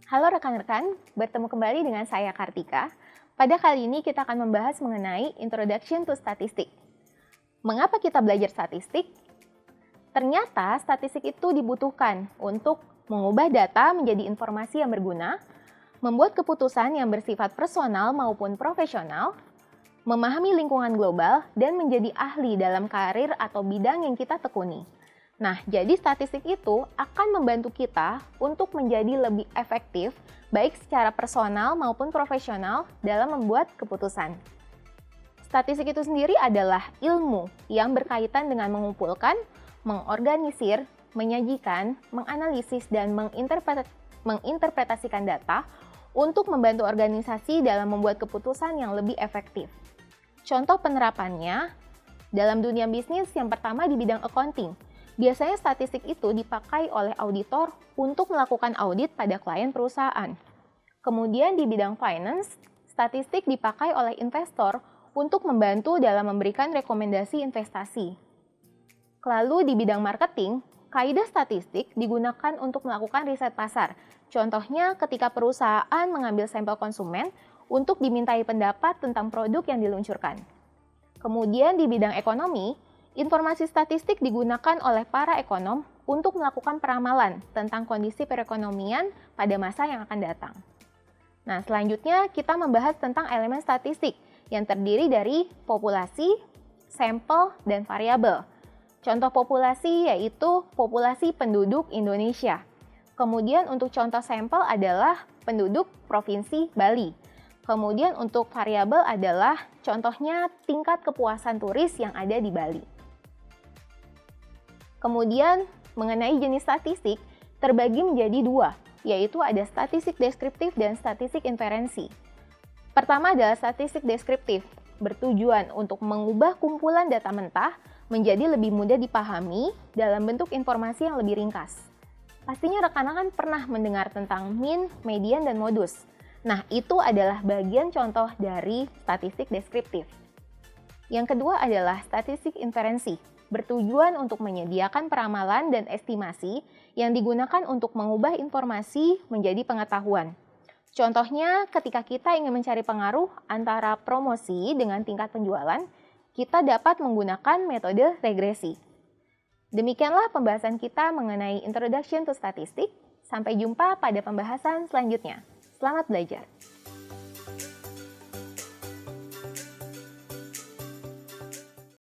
Halo rekan-rekan, bertemu kembali dengan saya Kartika. Pada kali ini kita akan membahas mengenai Introduction to Statistics. Mengapa kita belajar statistik? Ternyata statistik itu dibutuhkan untuk mengubah data menjadi informasi yang berguna, membuat keputusan yang bersifat personal maupun profesional, memahami lingkungan global, dan menjadi ahli dalam karir atau bidang yang kita tekuni. Nah, jadi statistik itu akan membantu kita untuk menjadi lebih efektif, baik secara personal maupun profesional dalam membuat keputusan. Statistik itu sendiri adalah ilmu yang berkaitan dengan mengumpulkan, mengorganisir, menyajikan, menganalisis, dan menginterpretasikan data untuk membantu organisasi dalam membuat keputusan yang lebih efektif. Contoh penerapannya, dalam dunia bisnis yang pertama di bidang accounting. Biasanya statistik itu dipakai oleh auditor untuk melakukan audit pada klien perusahaan. Kemudian di bidang finance, statistik dipakai oleh investor untuk membantu dalam memberikan rekomendasi investasi. Lalu di bidang marketing, kaidah statistik digunakan untuk melakukan riset pasar. Contohnya ketika perusahaan mengambil sampel konsumen untuk dimintai pendapat tentang produk yang diluncurkan. Kemudian di bidang ekonomi, informasi statistik digunakan oleh para ekonom untuk melakukan peramalan tentang kondisi perekonomian pada masa yang akan datang. Nah, selanjutnya kita membahas tentang elemen statistik yang terdiri dari populasi, sampel, dan variabel. Contoh populasi yaitu populasi penduduk Indonesia. Kemudian untuk contoh sampel adalah penduduk Provinsi Bali. Kemudian untuk variabel adalah contohnya tingkat kepuasan turis yang ada di Bali. Kemudian, mengenai jenis statistik, terbagi menjadi dua, yaitu ada statistik deskriptif dan statistik inferensi. Pertama adalah statistik deskriptif, bertujuan untuk mengubah kumpulan data mentah menjadi lebih mudah dipahami dalam bentuk informasi yang lebih ringkas. Pastinya rekan-rekan pernah mendengar tentang mean, median, dan modus. Nah, itu adalah bagian contoh dari statistik deskriptif. Yang kedua adalah statistik inferensi, bertujuan untuk menyediakan peramalan dan estimasi yang digunakan untuk mengubah informasi menjadi pengetahuan. Contohnya, ketika kita ingin mencari pengaruh antara promosi dengan tingkat penjualan, kita dapat menggunakan metode regresi. Demikianlah pembahasan kita mengenai Introduction to Statistics. Sampai jumpa pada pembahasan selanjutnya. Selamat belajar!